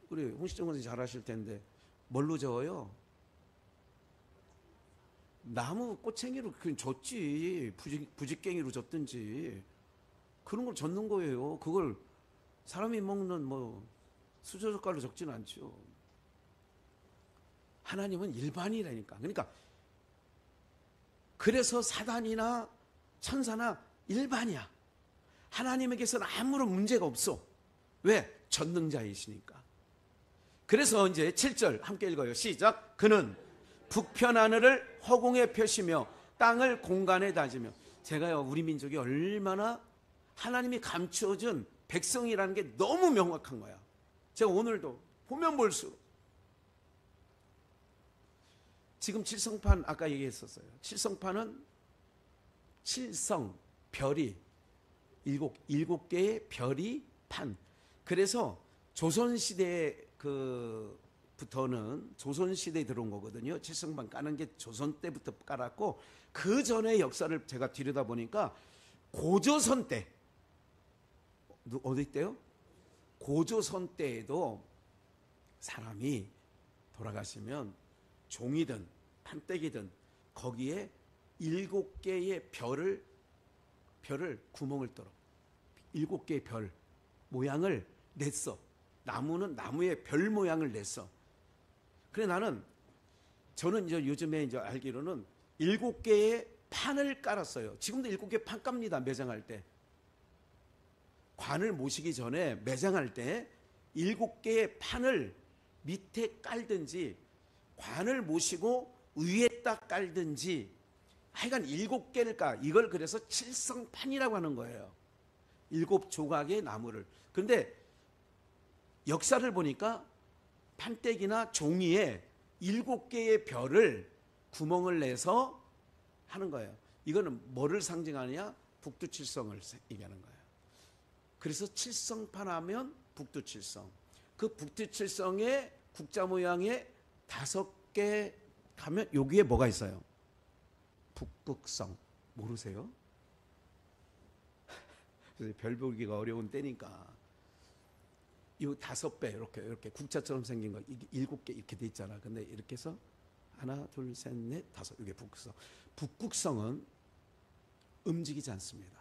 우리 홍시정 선생님 잘 아실 텐데 뭘로 저어요? 나무 꼬챙이로 그냥 젓지. 부직갱이로 젓든지 그런 걸 젓는 거예요. 그걸 사람이 먹는 뭐 수저젓갈로 적지는 않죠. 하나님은 일반이라니까. 그러니까 그래서 사단이나 천사나 일반이야. 하나님에게서는 아무런 문제가 없어. 왜? 전능자이시니까. 그래서 이제 7절 함께 읽어요. 시작. 그는 북편 하늘을 허공에 펴시며 땅을 공간에 다지며. 제가요, 우리 민족이 얼마나 하나님이 감추어준 백성이라는 게 너무 명확한 거야. 제가 오늘도 보면 볼수록 지금 칠성판 아까 얘기했었어요. 칠성판은 칠성 별이 일곱 개의 별이 판. 그래서 조선시대 부터는 조선시대에 들어온 거거든요. 칠성판 까는 게 조선 때부터 깔았고, 그 전의 역사를 제가 들여다보니까 고조선 때, 어디 때요? 고조선 때에도 사람이 돌아가시면 종이든 판때기든 거기에 7개의 별을 구멍을 뚫어 7개의 별 모양을 냈어. 나무는 나무의 별 모양을 냈어. 그래 저는 이제 요즘에 이제 알기로는 7개의 판을 깔았어요. 지금도 7개 판 깝니다. 매장할 때. 관을 모시기 전에 매장할 때 7개의 판을 밑에 깔든지 관을 모시고 위에다 깔든지 하여간 7개를 까. 이걸 그래서 칠성판이라고 하는 거예요. 7조각의 나무를. 그런데 역사를 보니까 판때기나 종이에 7개의 별을 구멍을 내서 하는 거예요. 이거는 뭐를 상징하느냐? 북두칠성을 얘기하는 거예요. 그래서 칠성판 하면 북두칠성. 그 북두칠성의 국자 모양의 5개 가면 여기에 뭐가 있어요? 북극성. 모르세요? 별 보기가 어려운 때니까 이 5배 이렇게 국자처럼 생긴 거 이게 7개 이렇게 돼 있잖아. 근데 이렇게 해서 하나, 둘, 셋, 넷, 5. 이게 북극성. 북극성은 움직이지 않습니다.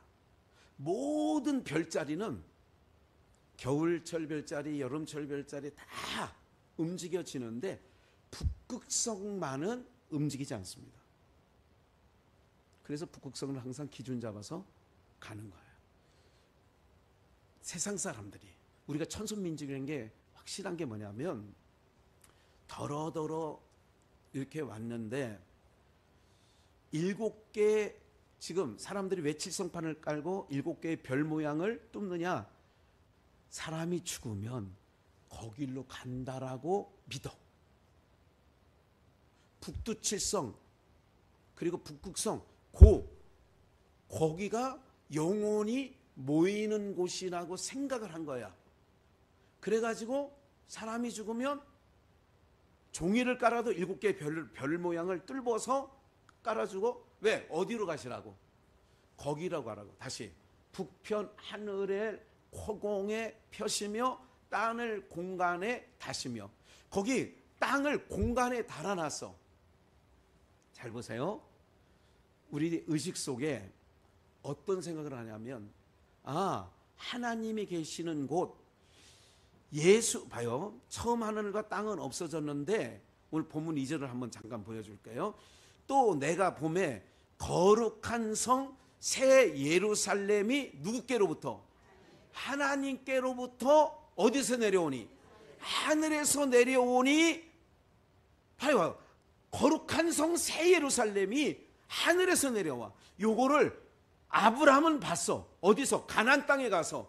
모든 별자리는 겨울철 별자리, 여름철 별자리 다 움직여지는데 북극성만은 움직이지 않습니다. 그래서 북극성을 항상 기준 잡아서 가는 거예요. 세상 사람들이 우리가 천손민족이라는 게 확실한 게 뭐냐면 더러더러 이렇게 왔는데 7개 지금 사람들이 왜 칠성판을 깔고 7개의 별 모양을 뚫느냐? 사람이 죽으면 거길로 간다라고 믿어. 북두칠성 그리고 북극성 거기가 영혼이 모이는 곳이라고 생각을 한 거야. 그래가지고 사람이 죽으면 종이를 깔아도 7개의 별 모양을 뚫어서 깔아주고 왜? 어디로 가시라고? 거기라고 가라고. 다시 북편 하늘의 허공에 펴시며 땅을 공간에 다시며. 거기 땅을 공간에 달아놨어. 잘 보세요. 우리 의식 속에 어떤 생각을 하냐면 하나님이 계시는 곳 봐요. 처음 하늘과 땅은 없어졌는데 오늘 본문 2절을 한번 잠깐 보여줄게요. 또 내가 봄에 거룩한 성 새 예루살렘이 누구께로부터? 하나님께로부터 어디서 내려오니? 하늘에서 내려오니. 봐요. 거룩한 성 새 예루살렘이 하늘에서 내려와. 요거를 아브라함은 봤어. 어디서? 가나안 땅에 가서.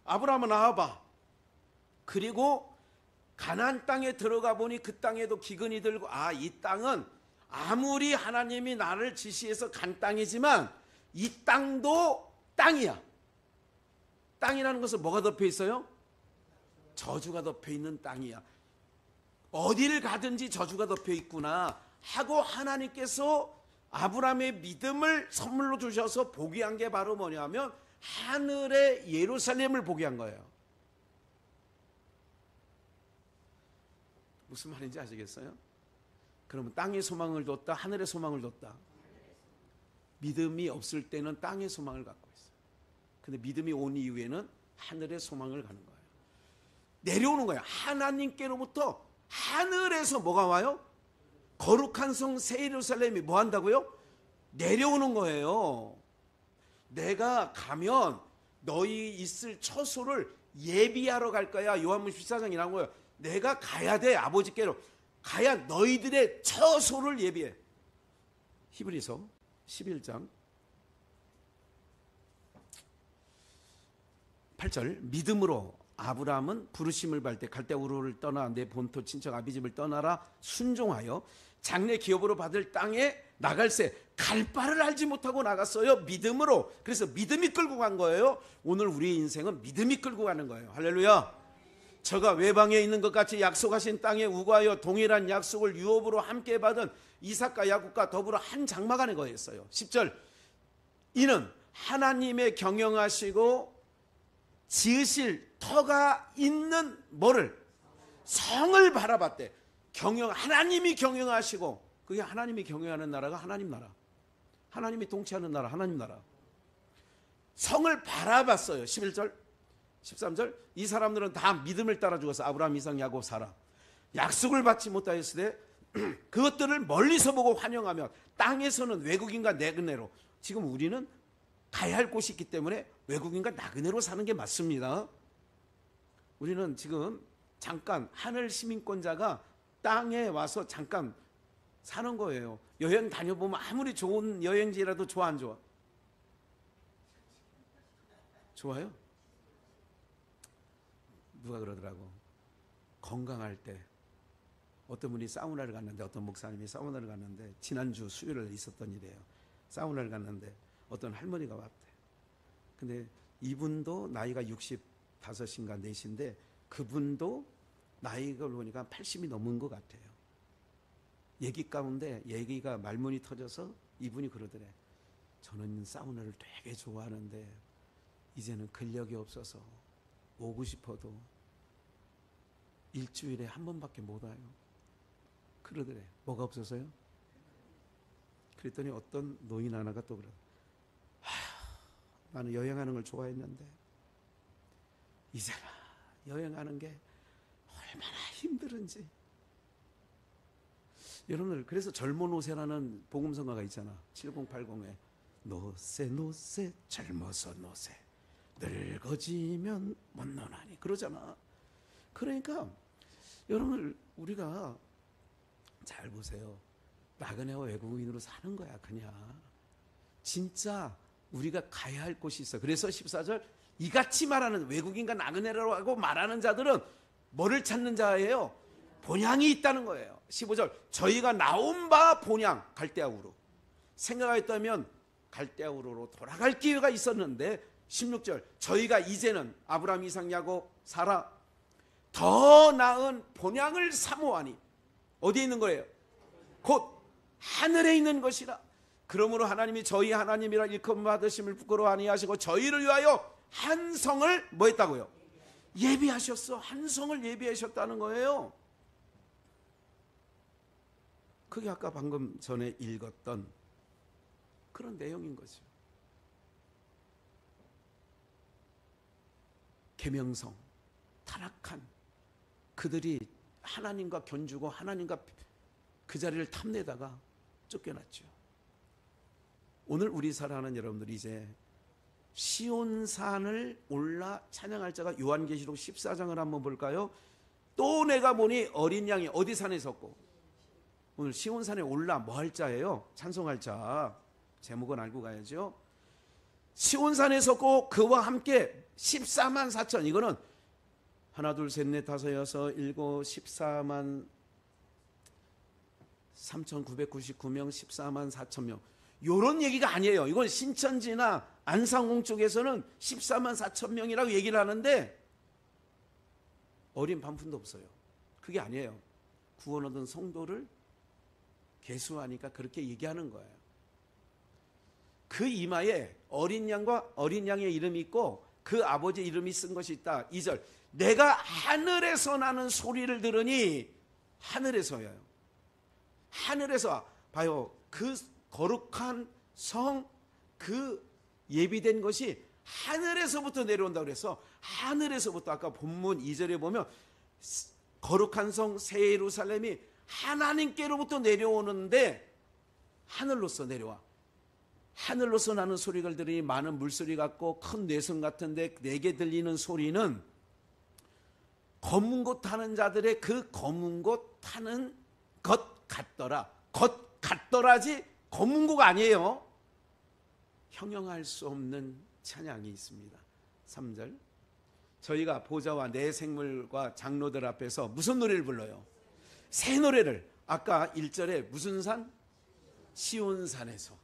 아브라함은 나와봐. 그리고 가나안 땅에 들어가 보니 그 땅에도 기근이 들고 이 땅은 아무리 하나님이 나를 지시해서 간 땅이지만 이 땅도 땅이야. 땅이라는 것은 뭐가 덮여 있어요? 저주가 덮여 있는 땅이야. 어디를 가든지 저주가 덮여 있구나 하고 하나님께서 아브라함의 믿음을 선물로 주셔서 보게 한 게 바로 뭐냐면 하늘의 예루살렘을 보게 한 거예요. 무슨 말인지 아시겠어요? 그러면 땅의 소망을 뒀다, 하늘의 소망을 뒀다. 믿음이 없을 때는 땅의 소망을 갖고 있어요. 근데 믿음이 온 이후에는 하늘의 소망을 가는 거예요. 내려오는 거예요. 하나님께로부터 하늘에서 뭐가 와요? 거룩한 성 새 예루살렘이 뭐 한다고요? 내려오는 거예요. 내가 가면 너희 있을 처소를 예비하러 갈 거야. 요한복음 14장이라는 거예요. 내가 가야 돼. 아버지께로 가야 너희들의 처소를 예비해. 히브리서 11장 8절 믿음으로 아브라함은 부르심을 받을 때 갈대 우르를 떠나 내 본토 친척 아비집을 떠나라 순종하여 장래 기업으로 받을 땅에 나갈새 갈 바를 알지 못하고 나갔어요. 믿음으로. 그래서 믿음이 끌고 간 거예요. 오늘 우리의 인생은 믿음이 끌고 가는 거예요. 할렐루야. 저가 외방에 있는 것 같이 약속하신 땅에 우거하여 동일한 약속을 유업으로 함께 받은 이삭과 야곱과 더불어 한 장막 안에 거했어요. 10절 이는 하나님의 경영하시고 지으실 터가 있는 뭐를? 성을 바라봤대. 하나님이 경영하시고 그게 하나님이 경영하는 나라가 하나님 나라. 하나님이 통치하는 나라 하나님 나라. 성을 바라봤어요. 11절 13절 이 사람들은 다 믿음을 따라 죽어서 아브라함, 이삭, 야곱, 사라 약속을 받지 못하였을 때 그것들을 멀리서 보고 환영하며 땅에서는 외국인과 내근내로 지금 우리는 가야 할 곳이 있기 때문에 외국인과 나그네로 사는 게 맞습니다. 우리는 지금 잠깐 하늘 시민권자가 땅에 와서 잠깐 사는 거예요. 여행 다녀보면 아무리 좋은 여행지라도 좋아 안 좋아? 좋아요? 누가 그러더라고. 건강할 때 어떤 분이 사우나를 갔는데, 어떤 목사님이 사우나를 갔는데, 지난주 수요일에 있었던 일이에요. 사우나를 갔는데 어떤 할머니가 왔대. 근데 이분도 나이가 65인가 4인데 그분도 나이가 보니까 80이 넘은 것 같아요. 얘기 가운데 얘기가 말문이 터져서 이분이 그러더래. 저는 사우나를 되게 좋아하는데 이제는 근력이 없어서 오고 싶어도 일주일에 한 번밖에 못 와요. 그러더래. 뭐가 없어서요? 그랬더니 어떤 노인 하나가 또 그래. 나는 여행하는 걸 좋아했는데 이제는 여행하는 게 얼마나 힘들은지. 여러분들, 그래서 젊은 노새라는 복음성가가 있잖아. 7080에 노새 노새 젊어서 노새 늙어지면 못 노나니 그러잖아. 그러니까 여러분들, 우리가 잘 보세요. 나그네와 외국인으로 사는 거야. 그냥 진짜 우리가 가야 할 곳이 있어. 그래서 14절, 이같이 말하는 외국인과 나그네라고 하고 말하는 자들은 뭐를 찾는 자예요? 본향이 있다는 거예요. 15절, 저희가 나온 바 본향 갈대아우로, 생각했다면 갈대아우로로 돌아갈 기회가 있었는데 16절, 저희가 이제는 아브라함, 이삭, 야곱, 사라 더 나은 본향을 사모하니, 어디에 있는 거예요? 곧 하늘에 있는 것이라. 그러므로 하나님이 저희 하나님이라 일컬음 받으심을 부끄러워 아니하시고 저희를 위하여 한 성을 뭐 했다고요? 예비하셨어. 한 성을 예비하셨다는 거예요. 그게 아까 방금 전에 읽었던 그런 내용인 거죠. 계명성, 타락한 그들이 하나님과 견주고 하나님과 그 자리를 탐내다가 쫓겨났죠. 오늘 우리 사랑하는 여러분들이 이제 시온산을 올라 찬양할 자가, 요한계시록 14장을 한번 볼까요? 또 내가 보니 어린 양이 어디 산에 섰고, 오늘 시온산에 올라 뭐 할 자예요? 찬송할 자. 제목은 알고 가야죠. 시온산에 섰고 그와 함께 14만 4천, 이거는 하나 둘 셋 넷 다섯 여섯 일곱 14만 3,999명 14만 4천 명, 요런 얘기가 아니에요. 이건 신천지나 안상홍 쪽에서는 14만 4천 명이라고 얘기를 하는데 어린 반푼도 없어요. 그게 아니에요. 구원 얻은 성도를 계수하니까 그렇게 얘기하는 거예요. 그 이마에 어린 양과 어린 양의 이름이 있고 그 아버지 이름이 쓴 것이 있다. 2절, 내가 하늘에서 나는 소리를 들으니, 하늘에서요. 하늘에서 봐요. 그 거룩한 성, 그 예비된 것이 하늘에서부터 내려온다고 그래서, 하늘에서부터 아까 본문 2절에 보면 거룩한 성 새 예루살렘이 하나님께로부터 내려오는데 하늘로서 내려와. 하늘로서 나는 소리를 들으니 많은 물소리 같고 큰 뇌성 같은데 내게 들리는 소리는 검은 곳 타는 자들의 그 검은 곳 타는 것 같더라. 것 같더라지 검은 곳 아니에요. 형용할 수 없는 찬양이 있습니다. 3절, 저희가 보좌와 내 생물과 장로들 앞에서 무슨 노래를 불러요? 새 노래를. 아까 1절에 무슨 산? 시온산에서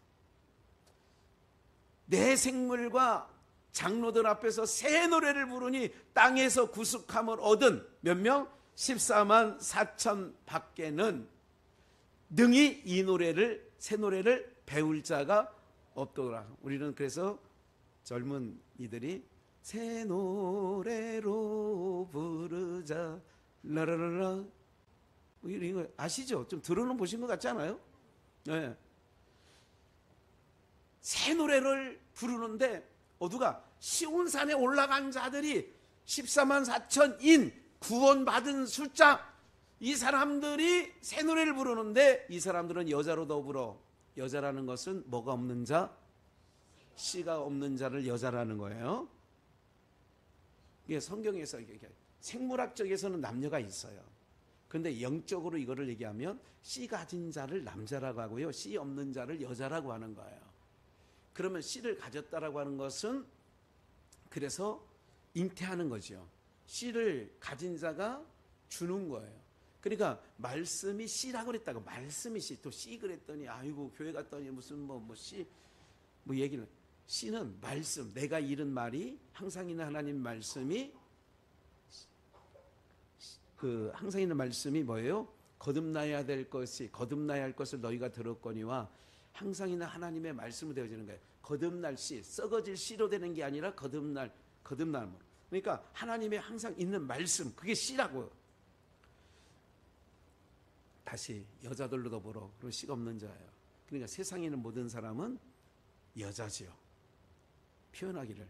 내 생물과 장로들 앞에서 새 노래를 부르니 땅에서 구속함을 얻은 몇 명? 14만 4천 밖에는 능히 이 노래를, 새 노래를 배울 자가 없더라. 우리는 그래서 젊은 이들이 새 노래로 부르자 라라라라, 이거 아시죠? 좀 들어는 보신 것 같지 않아요? 네. 새 노래를 부르는데 누가? 시온산에 올라간 자들이 14만 4천인 구원받은 숫자, 이 사람들이 새 노래를 부르는데 이 사람들은 여자로 더불어, 여자라는 것은 뭐가 없는 자? 씨가 없는 자를 여자라는 거예요. 이게 성경에서 이게 생물학적에서는 남녀가 있어요. 그런데 영적으로 이거를 얘기하면 씨 가진 자를 남자라고 하고요, 씨 없는 자를 여자라고 하는 거예요. 그러면 씨를 가졌다라고 하는 것은 그래서 잉태하는 거죠. 씨를 가진 자가 주는 거예요. 그러니까 말씀이 씨라고 그랬다고, 말씀이 씨, 또 씨 그랬더니 아이고 교회 갔더니 무슨 씨 얘기는, 씨는 말씀, 내가 잃은 말이 항상 있는 하나님 말씀이, 그 항상 있는 말씀이 뭐예요? 거듭나야 될 것이, 거듭나야 할 것을 너희가 들었거니와, 항상 있는 하나님의 말씀으로 되어지는 거예요. 거듭날 씨, 썩어질 씨로 되는 게 아니라 거듭날. 그러니까 하나님의 항상 있는 말씀, 그게 씨라고요. 다시 여자들로 더불어 그리고 씨가 없는 자예요. 그러니까 세상에 있는 모든 사람은 여자지요. 표현하기를,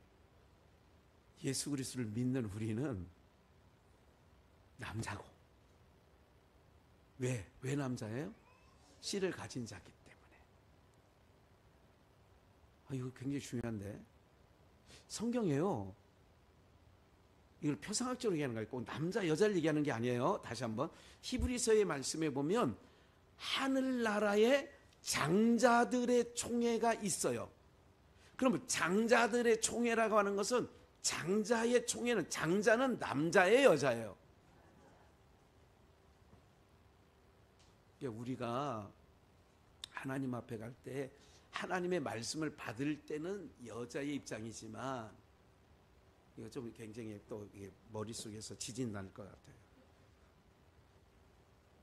예수 그리스도를 믿는 우리는 남자고. 왜 남자예요? 씨를 가진 자기 때문에. 이거 굉장히 중요한데, 성경에요, 이걸 표상학적으로 얘기하는 거예요. 꼭 남자 여자를 얘기하는 게 아니에요. 다시 한번 히브리서의 말씀에 보면 하늘나라에 장자들의 총회가 있어요. 그러면 장자들의 총회라고 하는 것은, 장자의 총회는, 장자는 남자예요, 여자예요? 우리가 하나님 앞에 갈 때 하나님의 말씀을 받을 때는 여자의 입장이지만, 이거 좀 굉장히 또 이게 머릿속에서 지진 날 것 같아요.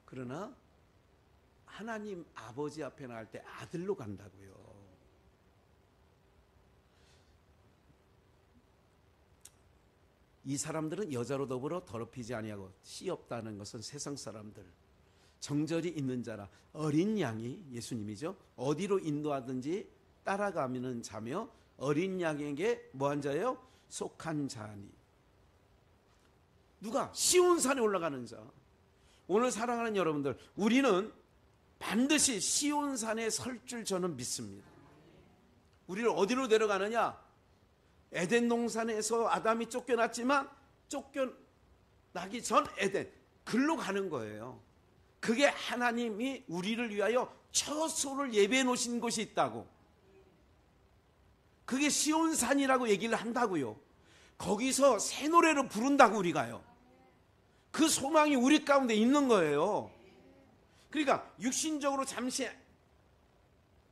그러나 하나님 아버지 앞에 나갈 때 아들로 간다고요. 이 사람들은 여자로 더불어 더럽히지 아니하고, 씨 없다는 것은 세상 사람들, 정절이 있는 자라, 어린 양이, 예수님이죠, 어디로 인도하든지 따라가는 자며 어린 양에게 뭐한 자예요? 속한 자니. 누가? 시온산에 올라가는 자. 오늘 사랑하는 여러분들, 우리는 반드시 시온산에 설 줄 저는 믿습니다. 우리를 어디로 데려가느냐? 에덴 동산에서 아담이 쫓겨났지만 쫓겨나기 전 에덴, 글로 가는 거예요. 그게 하나님이 우리를 위하여 처소를 예배해 놓으신 곳이 있다고. 그게 시온산이라고 얘기를 한다고요. 거기서 새 노래를 부른다고 우리가요. 그 소망이 우리 가운데 있는 거예요. 그러니까 육신적으로 잠시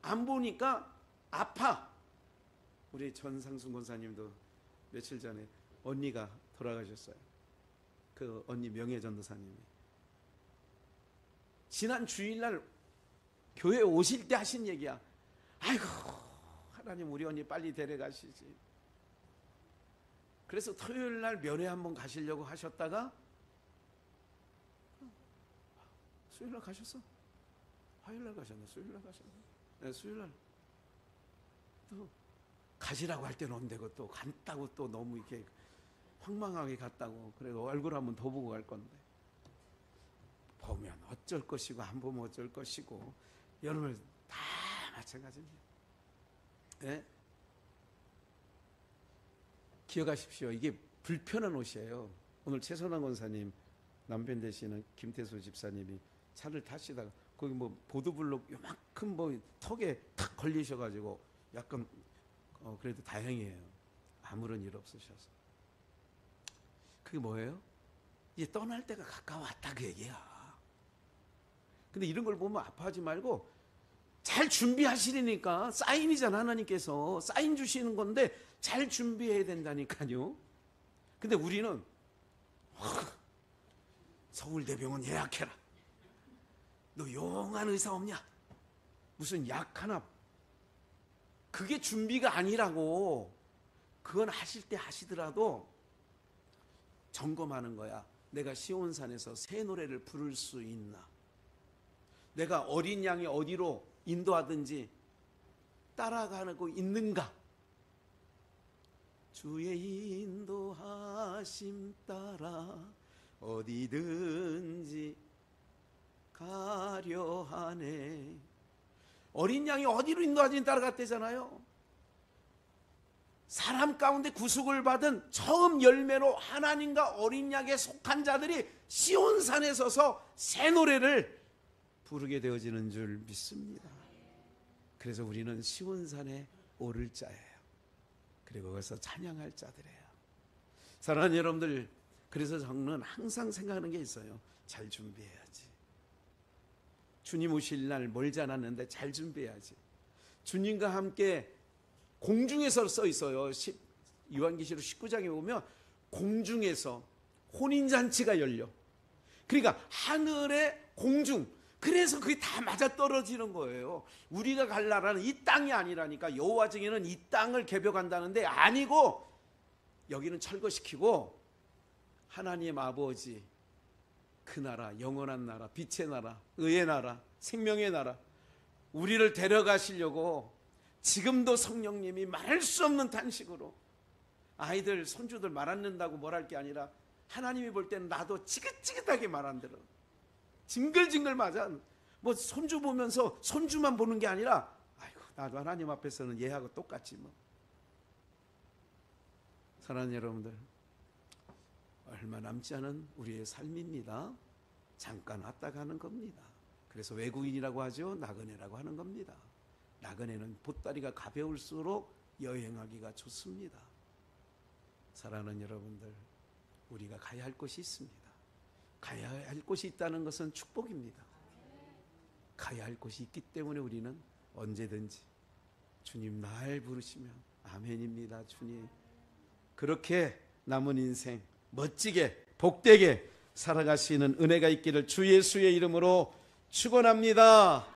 안 보니까 아파. 우리 전상순 권사님도 며칠 전에 언니가 돌아가셨어요. 그 언니 명예전도사님이 지난 주일날 교회 오실 때 하신 얘기야. 아이고 하나님, 우리 언니 빨리 데려가시지. 그래서 토요일날 면회 한번 가시려고 하셨다가 수요일날 가셨어. 화요일날 가셨나? 수요일날 가셨나? 네, 수요일날 또 가시라고 할 때는 온대고, 또 간다고 또 너무 이렇게 황망하게 갔다고. 그래도 얼굴 한번 더 보고 갈 건데, 보면 어쩔 것이고 안 보면 어쩔 것이고, 여러분 다 마찬가지입니다. 네? 기억하십시오. 이게 불편한 옷이에요. 오늘 최선환 권사님 남편 되시는 김태수 집사님이 차를 타시다가 거기 보도블록 요만큼 턱에 탁 걸리셔가지고 약간 그래도 다행이에요. 아무런 일 없으셔서. 그게 뭐예요? 이제 떠날 때가 가까웠다, 그 얘기야. 근데 이런 걸 보면 아파하지 말고 잘 준비하시니까. 사인이잖아. 하나님께서 사인 주시는 건데 잘 준비해야 된다니까요. 근데 우리는 서울대병원 예약해라. 너 용한 의사 없냐? 무슨 약 하나. 그게 준비가 아니라고. 그건 하실 때 하시더라도 점검하는 거야. 내가 시온산에서 새 노래를 부를 수 있나? 내가 어린 양이 어디로 인도하든지 따라가고 있는가? 주의 인도하심 따라 어디든지 가려 하네. 어린 양이 어디로 인도하든지 따라갔대잖아요. 사람 가운데 구속을 받은 처음 열매로 하나님과 어린 양에 속한 자들이 시온산에 서서 새 노래를 부르게 되어지는 줄 믿습니다. 그래서 우리는 시온산에 오를 자예요. 그리고 거기서 찬양할 자들이에요. 사랑하는 여러분들, 그래서 저는 항상 생각하는 게 있어요. 잘 준비해야지. 주님 오실 날 멀지 않았는데 잘 준비해야지. 주님과 함께 공중에서 써 있어요. 요한계시록 19장에 보면 공중에서 혼인잔치가 열려. 그러니까 하늘의 공중. 그래서 그게 다 맞아 떨어지는 거예요. 우리가 갈 나라는 이 땅이 아니라니까. 여호와 증인은 이 땅을 개벽한다는데 아니고 여기는 철거시키고 하나님 아버지 그 나라, 영원한 나라, 빛의 나라, 의의 나라, 생명의 나라, 우리를 데려가시려고 지금도 성령님이 말할 수 없는 탄식으로, 아이들 손주들 말 안 듣는다고 뭘 할 게 아니라 하나님이 볼 때는 나도 지긋지긋하게 말 안 들어, 징글징글 맞아. 뭐 손주 보면서 손주만 보는 게 아니라 아이고 나도 하나님 앞에서는 얘하고 똑같지 뭐. 사랑하는 여러분들, 얼마 남지 않은 우리의 삶입니다. 잠깐 왔다 가는 겁니다. 그래서 외국인이라고 하죠. 나그네라고 하는 겁니다. 나그네는 보따리가 가벼울수록 여행하기가 좋습니다. 사랑하는 여러분들, 우리가 가야 할 곳이 있습니다. 가야 할 곳이 있다는 것은 축복입니다. 가야 할 곳이 있기 때문에 우리는 언제든지 주님 날 부르시면 아멘입니다. 주님, 그렇게 남은 인생 멋지게 복되게 살아갈 수 있는 은혜가 있기를 주 예수의 이름으로 축원합니다.